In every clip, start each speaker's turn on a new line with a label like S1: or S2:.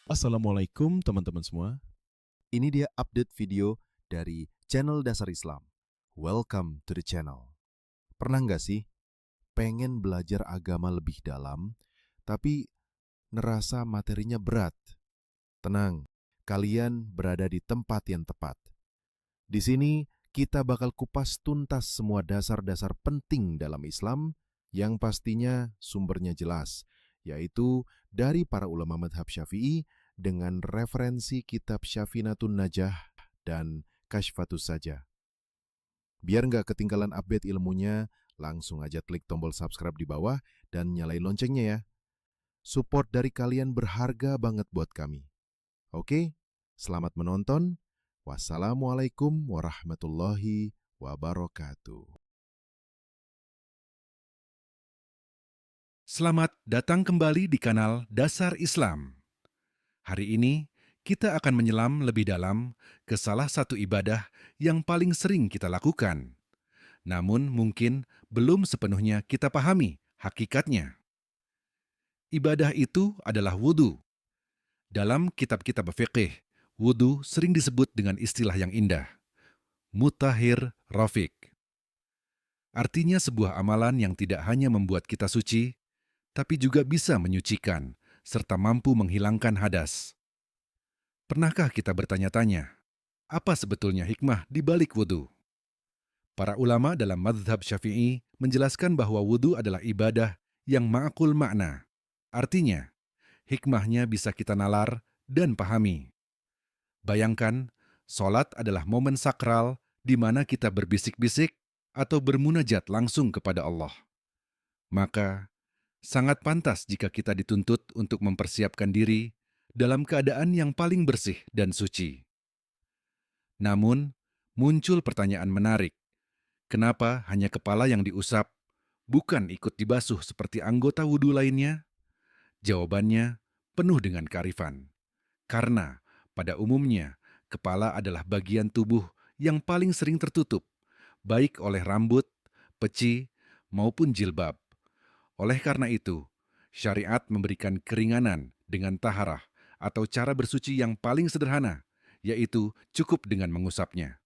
S1: Assalamualaikum teman-teman semua. Ini dia update video dari channel Dasar Islam. Welcome to the channel. Pernah nggak sih pengen belajar agama lebih dalam, tapi ngerasa materinya berat? Tenang, kalian berada di tempat yang tepat. Di sini kita bakal kupas tuntas semua dasar-dasar penting dalam Islam yang pastinya sumbernya jelas, yaitu dari para ulama madhab Syafi'i dengan referensi kitab Syafinatun Najah dan Kashfatus Saja. Biar nggak ketinggalan update ilmunya, langsung aja klik tombol subscribe di bawah dan nyalain loncengnya ya. Support dari kalian berharga banget buat kami. Oke, selamat menonton. Wassalamualaikum warahmatullahi wabarakatuh.
S2: Selamat datang kembali di kanal Dasar Islam. Hari ini kita akan menyelam lebih dalam ke salah satu ibadah yang paling sering kita lakukan. Namun mungkin belum sepenuhnya kita pahami hakikatnya. Ibadah itu adalah wudhu. Dalam kitab-kitab fiqih, wudhu sering disebut dengan istilah yang indah, mutahhir rafiq. Artinya sebuah amalan yang tidak hanya membuat kita suci, tapi juga bisa menyucikan, serta mampu menghilangkan hadas. Pernahkah kita bertanya-tanya, apa sebetulnya hikmah di balik wudhu? Para ulama dalam mazhab Syafi'i menjelaskan bahwa wudhu adalah ibadah yang ma'akul makna. Artinya, hikmahnya bisa kita nalar dan pahami. Bayangkan, sholat adalah momen sakral di mana kita berbisik-bisik atau bermunajat langsung kepada Allah. Maka, sangat pantas jika kita dituntut untuk mempersiapkan diri dalam keadaan yang paling bersih dan suci. Namun, muncul pertanyaan menarik. Kenapa hanya kepala yang diusap, bukan ikut dibasuh seperti anggota wudhu lainnya? Jawabannya penuh dengan kearifan. Karena, pada umumnya, kepala adalah bagian tubuh yang paling sering tertutup, baik oleh rambut, peci, maupun jilbab. Oleh karena itu, syariat memberikan keringanan dengan taharah atau cara bersuci yang paling sederhana, yaitu cukup dengan mengusapnya.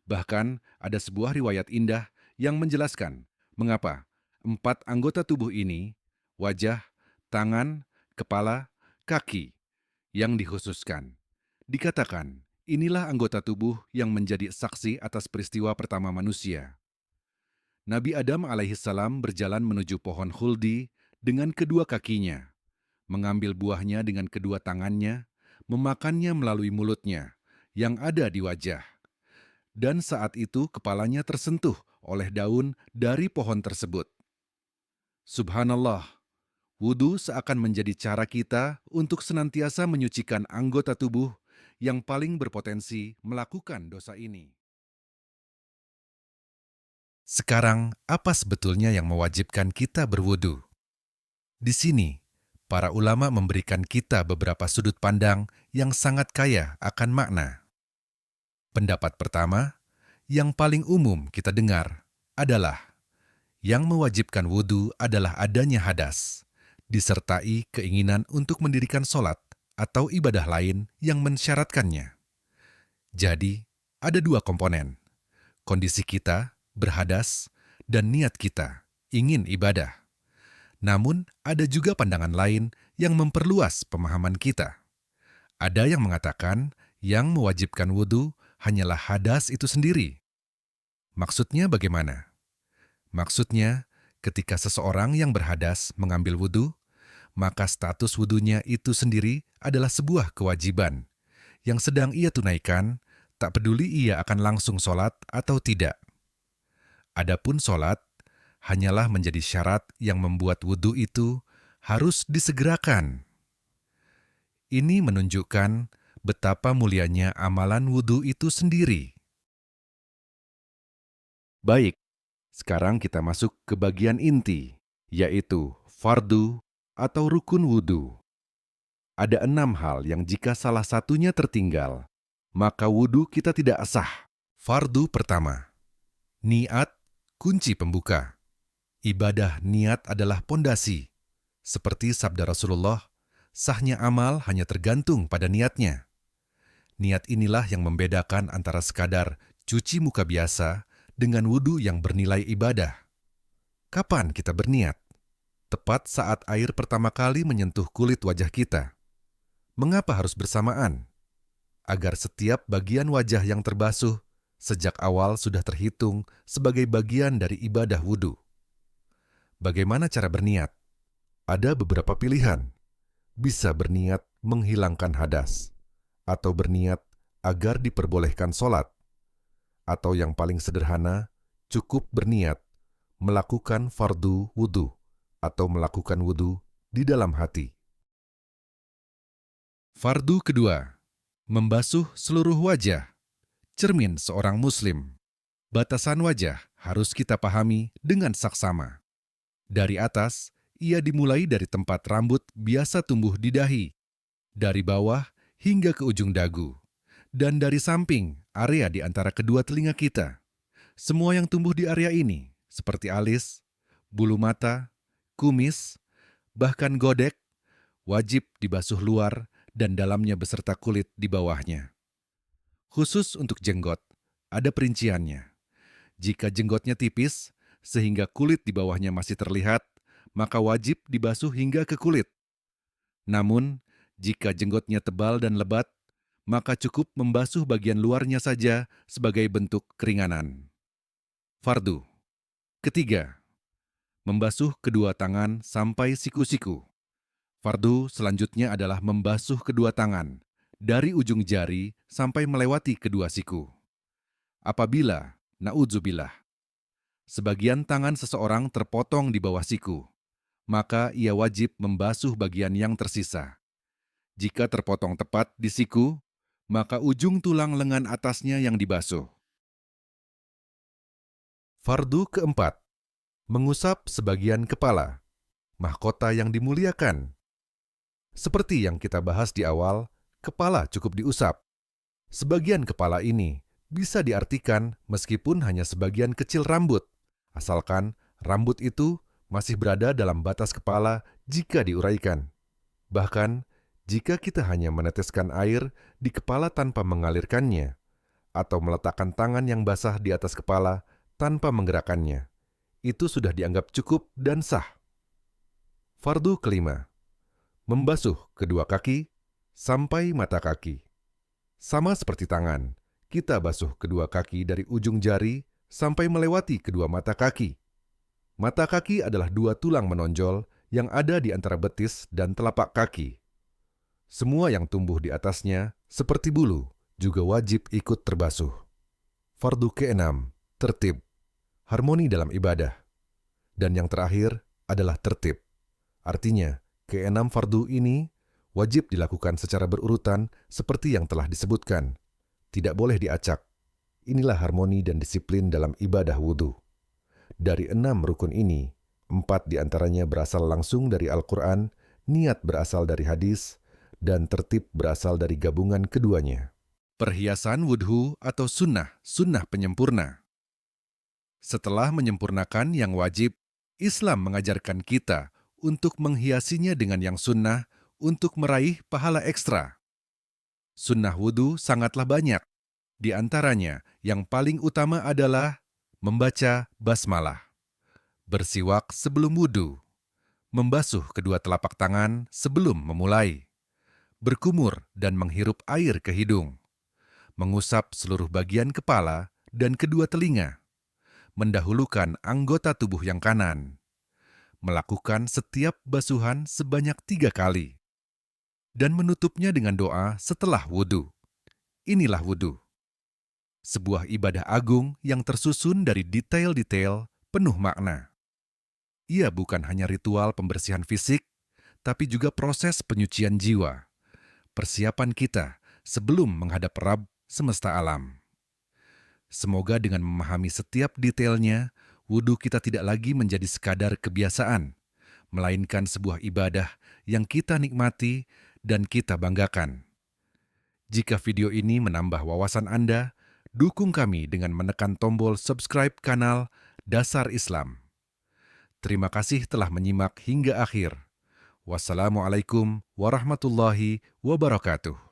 S2: Bahkan ada sebuah riwayat indah yang menjelaskan mengapa 4 anggota tubuh ini, wajah, tangan, kepala, kaki, yang dikhususkan. Dikatakan, inilah anggota tubuh yang menjadi saksi atas peristiwa pertama manusia. Nabi Adam alaihissalam berjalan menuju pohon khuldi dengan kedua kakinya, mengambil buahnya dengan kedua tangannya, memakannya melalui mulutnya, yang ada di wajah. Dan saat itu kepalanya tersentuh oleh daun dari pohon tersebut. Subhanallah, wudhu seakan menjadi cara kita untuk senantiasa menyucikan anggota tubuh yang paling berpotensi melakukan dosa ini. Sekarang, apa sebetulnya yang mewajibkan kita berwudu? Di sini, para ulama memberikan kita beberapa sudut pandang yang sangat kaya akan makna. Pendapat pertama, yang paling umum kita dengar, adalah yang mewajibkan wudhu adalah adanya hadas, disertai keinginan untuk mendirikan sholat atau ibadah lain yang mensyaratkannya. Jadi, ada 2 komponen, kondisi kita, berhadas, dan niat kita, ingin ibadah. Namun, ada juga pandangan lain yang memperluas pemahaman kita. Ada yang mengatakan yang mewajibkan wudhu hanyalah hadas itu sendiri. Maksudnya bagaimana? Maksudnya, ketika seseorang yang berhadas mengambil wudhu, maka status wudhunya itu sendiri adalah sebuah kewajiban yang sedang ia tunaikan, tak peduli ia akan langsung sholat atau tidak. Adapun sholat, hanyalah menjadi syarat yang membuat wudhu itu harus disegerakan. Ini menunjukkan betapa mulianya amalan wudhu itu sendiri. Baik, sekarang kita masuk ke bagian inti, yaitu fardu atau rukun wudhu. Ada 6 hal yang jika salah satunya tertinggal, maka wudhu kita tidak sah. Fardu pertama, niat kunci pembuka. Ibadah niat adalah pondasi. Seperti sabda Rasulullah, sahnya amal hanya tergantung pada niatnya. Niat inilah yang membedakan antara sekadar cuci muka biasa dengan wudhu yang bernilai ibadah. Kapan kita berniat? Tepat saat air pertama kali menyentuh kulit wajah kita. Mengapa harus bersamaan? Agar setiap bagian wajah yang terbasuh sejak awal sudah terhitung sebagai bagian dari ibadah wudhu. Bagaimana cara berniat? Ada beberapa pilihan. Bisa berniat menghilangkan hadas, atau berniat agar diperbolehkan sholat, atau yang paling sederhana, cukup berniat melakukan fardu wudhu, atau melakukan wudhu di dalam hati. Fardu kedua, membasuh seluruh wajah, cermin seorang muslim. Batasan wajah harus kita pahami dengan saksama. Dari atas, ia dimulai dari tempat rambut biasa tumbuh di dahi, dari bawah hingga ke ujung dagu, dan dari samping area di antara kedua telinga kita. Semua yang tumbuh di area ini, seperti alis, bulu mata, kumis, bahkan godek, wajib dibasuh luar dan dalamnya beserta kulit di bawahnya. Khusus untuk jenggot, ada perinciannya. Jika jenggotnya tipis, sehingga kulit di bawahnya masih terlihat, maka wajib dibasuh hingga ke kulit. Namun, jika jenggotnya tebal dan lebat, maka cukup membasuh bagian luarnya saja sebagai bentuk keringanan. Fardu. Ketiga, membasuh kedua tangan sampai siku-siku. Fardu selanjutnya adalah membasuh kedua tangan, dari ujung jari sampai melewati kedua siku. Apabila, na'udzubillah, sebagian tangan seseorang terpotong di bawah siku, maka ia wajib membasuh bagian yang tersisa. Jika terpotong tepat di siku, maka ujung tulang lengan atasnya yang dibasuh. Fardu keempat, mengusap sebagian kepala, mahkota yang dimuliakan. Seperti yang kita bahas di awal, kepala cukup diusap. Sebagian kepala ini bisa diartikan meskipun hanya sebagian kecil rambut, asalkan rambut itu masih berada dalam batas kepala jika diuraikan. Bahkan, jika kita hanya meneteskan air di kepala tanpa mengalirkannya, atau meletakkan tangan yang basah di atas kepala tanpa menggerakkannya, itu sudah dianggap cukup dan sah. Fardu kelima, membasuh kedua kaki sampai mata kaki. Sama seperti tangan, kita basuh kedua kaki dari ujung jari sampai melewati kedua mata kaki. Mata kaki adalah dua tulang menonjol yang ada di antara betis dan telapak kaki. Semua yang tumbuh di atasnya, seperti bulu, juga wajib ikut terbasuh. Fardu keenam, tertib, harmoni dalam ibadah. Dan yang terakhir adalah tertib. Artinya, keenam fardu ini wajib dilakukan secara berurutan seperti yang telah disebutkan. Tidak boleh diacak. Inilah harmoni dan disiplin dalam ibadah wudhu. Dari 6 rukun ini, 4 diantaranya berasal langsung dari Al-Quran, niat berasal dari hadis, dan tertib berasal dari gabungan keduanya. Perhiasan wudhu atau sunnah penyempurna. Setelah menyempurnakan yang wajib, Islam mengajarkan kita untuk menghiasinya dengan yang sunnah untuk meraih pahala ekstra. Sunnah wudhu sangatlah banyak. Di antaranya, yang paling utama adalah membaca basmalah, bersiwak sebelum wudhu, membasuh kedua telapak tangan sebelum memulai, berkumur dan menghirup air ke hidung, mengusap seluruh bagian kepala dan kedua telinga, mendahulukan anggota tubuh yang kanan, melakukan setiap basuhan sebanyak 3 kali, dan menutupnya dengan doa setelah wudhu. Inilah wudhu. Sebuah ibadah agung yang tersusun dari detail-detail penuh makna. Ia bukan hanya ritual pembersihan fisik, tapi juga proses penyucian jiwa, persiapan kita sebelum menghadap Rabb semesta alam. Semoga dengan memahami setiap detailnya, wudhu kita tidak lagi menjadi sekadar kebiasaan, melainkan sebuah ibadah yang kita nikmati dan kita banggakan. Jika video ini menambah wawasan Anda, dukung kami dengan menekan tombol subscribe kanal Dasar Islam. Terima kasih telah menyimak hingga akhir. Wassalamualaikum warahmatullahi wabarakatuh.